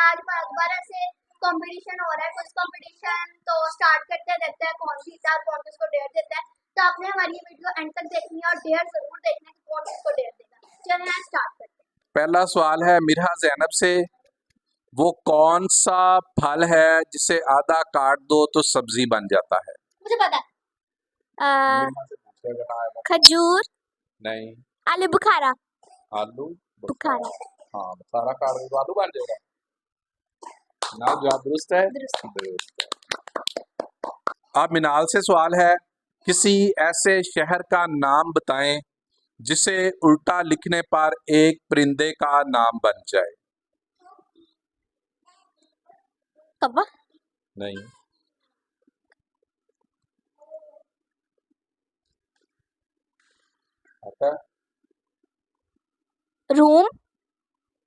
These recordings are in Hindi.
आज दोबारा से कंपटीशन हो रहा है, कुछ कंपटीशन तो स्टार्ट करते देखते हैं कौन जीता और कौन किसको डेयर देता है। तो आपने हमारी ये वीडियो एंड तक देखनी है और डेयर जरूर देखना कि कौन किसको डेयर देगा। चलिए यहाँ स्टार्ट करते हैं। पहला सवाल है मिरहा जैनब से, वो कौन सा फल है जिसे आधा काट दो तो सब्जी बन जाता है? मुझे पता है। मिरहा से पूछेगा ना आएगा। खजूर, नहीं। आलू बुखारा। आलू बुखारा। हाँ, बुखारा काट दो तो आलू बन जाएगा ना। जवाब दुरुस्त है। दुरुस्त। अब मिनाल से सवाल है, किसी ऐसे शहर का नाम बताएं जिसे उल्टा लिखने पर एक परिंदे का नाम बन जाए। कब्बा। नहीं। आता रूम।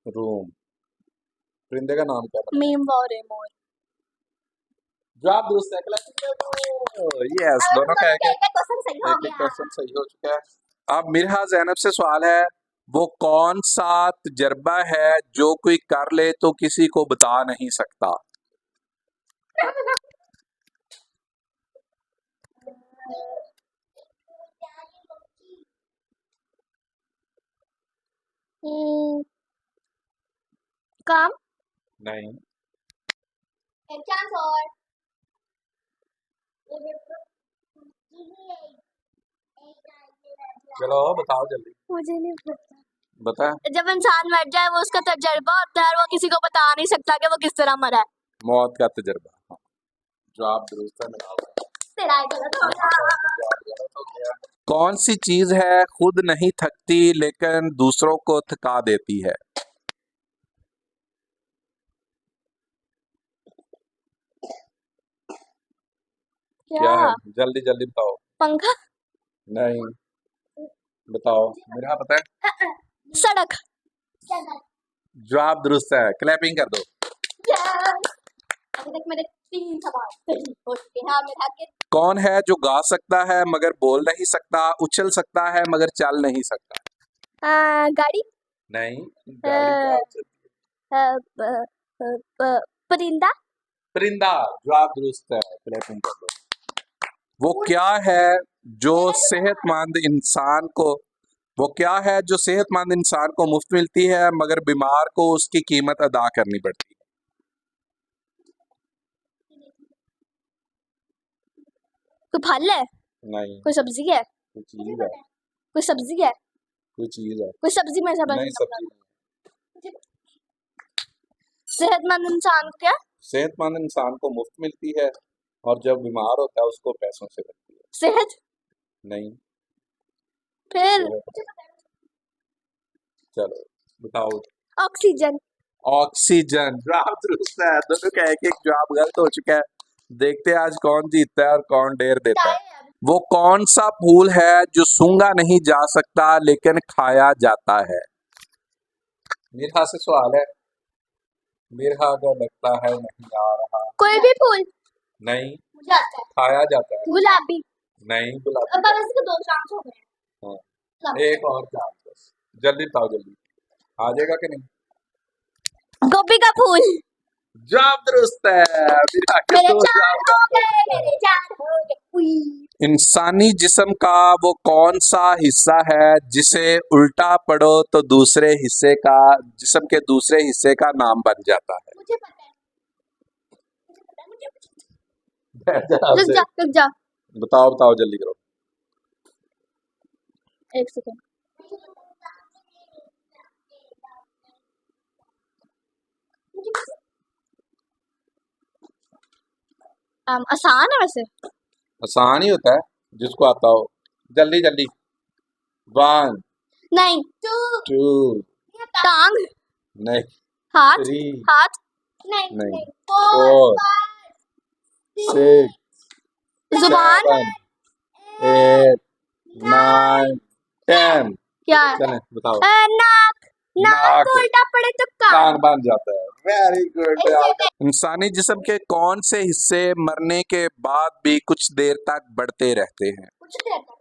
रूम। परिंदे का नाम क्या है? मीम वारे मोर। जवाब दुरुस्त है। यस, दोनों का एक क्वेश्चन सही हो एक गया। क्वेश्चन सही हो चुका है। अब मिरहा जैनब से सवाल है, वो कौन सा तजर्बा है जो कोई कर ले तो किसी को बता नहीं सकता? काम। नहीं। एक चांस और। चलो बताओ जल्दी। मुझे नहीं पता। बता। जब इंसान मर जाए वो उसका तजर्बा होता है और वो किसी को बता नहीं सकता कि वो किस तरह मरा है। मौत का तजर्बा। हाँ। जवाब दुरुस्त है। तेरा गलत हो गया। कौन सी चीज है खुद नहीं थकती लेकिन दूसरों को थका देती है? क्या है? जल्दी जल्दी बताओ। पंखा। नहीं। बताओ। मेरा पता है। सड़क। जवाब दुरुस्त है। क्लैपिंग कर दो। अभी तक मेरे 3 सवाल सही हो चुके हैं और मेरा के कौन है जो गा सकता है मगर बोल नहीं सकता, उछल सकता है मगर चल नहीं सकता? गाड़ी। नहीं। गाड़ी परिंदा। परिंदा। जवाब दुरुस्त है। क्लैपिंग कर दो। वो क्या है जो सेहतमंद इंसान को वो क्या है जो सेहतमंद इंसान को मुफ्त मिलती है मगर बीमार को उसकी कीमत अदा करनी पड़ती है? कोई फल है? नहीं। कोई सब्जी है? कोई चीज है। कोई सब्जी है? कोई चीज है। कोई सब्जी में से नहीं, सब्जी नहीं। सेहतमंद इंसान को क्या? सेहतमंद इंसान को मुफ्त मिलती है और जब बीमार होता है उसको पैसों से मिलती है। सेहत। नहीं। फिर चलो बताओ। ऑक्सीजन। ऑक्सीजन। जवाब दुरुस्त है। दोनों का एक एक जवाब गलत हो चुका है। देखते हैं आज कौन जीतता है और कौन डेर देता है। वो कौन सा फूल है जो सूंघा नहीं जा सकता लेकिन खाया जाता है? मिरहा से सवाल है। मिरहा को लगता है नहीं आ रहा। कोई भी फूल। नहीं। मुझे आता है। खाया जाता है। गुलाबी। नहीं, गुलाबी। अब बस इसके 2 चांस हो गए। हाँ। एक और चांस बस। जल्दी बताओ जल्दी। आ जाएगा कि नहीं? गोभी का फूल। जवाब दुरुस्त है। मेरे 4 हो गए, मेरे 4 हो गए। इंसानी जिस्म का वो कौन सा हिस्सा है जिसे उल्टा पढ़ो तो दूसरे हिस्से का जिस्म के दूसरे हिस्से का नाम बन जाता है? मुझे पता है। रुक जा। बताओ बताओ जल्दी करो। 1 सेकंड। आसान है वैसे। आसान ही होता है जिसको आता हो। जल्दी जल्दी। 1 नहीं। 2 टांग। नहीं। हाथ। 3 हाथ। नहीं। 4 6 जुबान। 7 8 9 10। क्या? चलें बताओ। नाक। नाक नाक। उल्टा पड़े तो कान कान। बन जाता है। Very good. इंसानी जिस्म के कौन से हिस्से मरने के बाद भी कुछ देर तक बढ़ते रहते हैं? कुछ देर तक।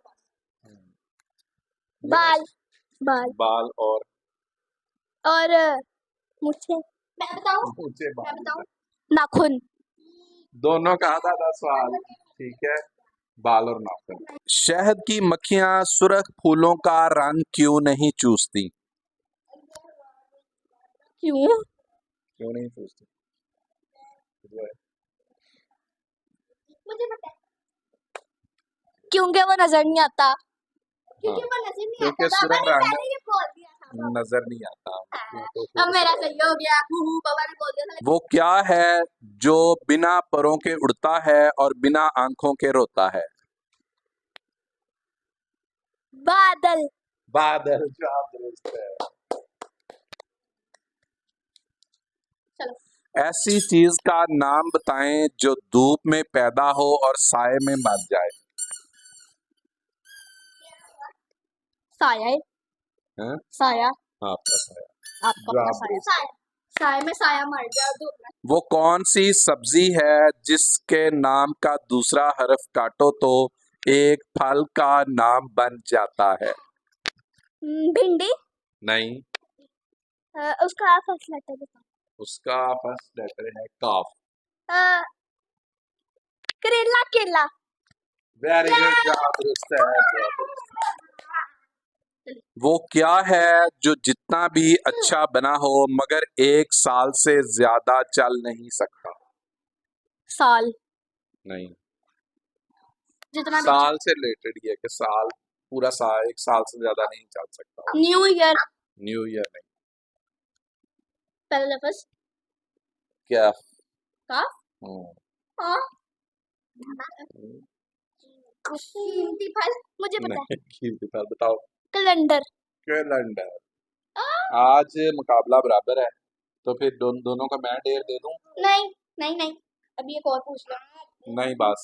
बाल। बाल बाल और और मुझे मैं बताऊं मुझे मैं मालूम बताऊं है। नाखून। दोनों का आधा सवाल ठीक है, बाल और नाखून। शहद की मक्खियां सुर्ख फूलों का रंग क्यों नहीं चूसती? क्यों? क्यों नहीं चूसती? मुझे पता है, क्योंकि वो नजर नहीं आता। हाँ, क्योंकि वो नजर नहीं क्योंकि आता। बाबा सुर्ख ने रंग पहले ये बोल दिया था बाबा। नजर नहीं आता। अब मेरा सही हो गया। बाबा ने बोल दिया था। वो क्या है जो बिना परों के उड़ता है और बिना आंखों के रोता है? बादल। बादल। जवाब दुरुस्त है। चलो ऐसी चीज का नाम बताएं जो धूप में पैदा हो और साए में मर जाए। साया है। हैं? साया। आपका साया। आपका जवाब साया। दुरुस्त है। साया में साया मर जाए धूप में। वो कौन सी सब्जी है जिसके नाम का दूसरा हर्फ काटो तो एक फल का नाम बन जाता है? भिंडी। नहीं, उसका फर्स्ट लेटर बताओ। उसका फर्स्ट लेटर है काफ। करेला। केला। वेरी गुड, जवाब दुरुस्त है। जवाब दुरुस्त है। वो क्या है जो जितना भी अच्छा बना हो मगर एक साल से ज्यादा चल नहीं सकता? साल। नहीं, जितना भी साल से रिलेटेड ही है कि साल, पूरा साल, एक साल से ज्यादा नहीं चल सकता। New year. न्यू ईयर नहीं। पहले लफ्ज क्या? का। हम्म, हाँ। कीमती फल। मुझे पता है। नहीं, कीमती फल बताओ। कैलेंडर। कैलेंडर। आज मुकाबला बराबर है, तो फिर दोनों का मैं डेर दे दूं? नहीं नहीं नहीं, अभी एक और पूछ लो। नहीं, बस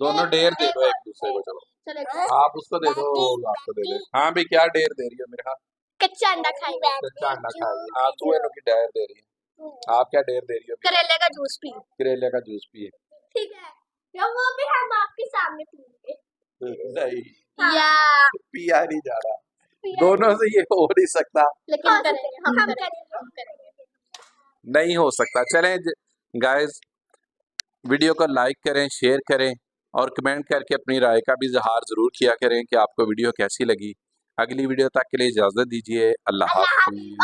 दोनों डेर दे दो एक दूसरे को। चलो, चलो आप उसको दे दो, वो आपको दे दे। हाँ भी, क्या डेर दे रही हो मेरे हाथ? कच्चा अंडा खाएंगे। कच्चा अंडा खाएगी। हाँ, तू इन्हों की डेर दे रही है। आप क्या डेर दे रही हो? करेले का जूस पी। करेले का जूस पिए। ठीक है, या वो भी हम आपके सामने पिएंगे। नहीं, या पिया नहीं जा रहा। दोनों से ये हो नहीं सकता। लेकिन हम करेंगे। हम करेंगे। नहीं हो सकता। चलें गाइस, वीडियो को लाइक करें, शेयर करें और कमेंट करके अपनी राय का भी इजहार जरूर किया करें कि आपको वीडियो कैसी लगी। अगली वीडियो तक के लिए इजाजत दीजिए। अल्लाह हाफिज।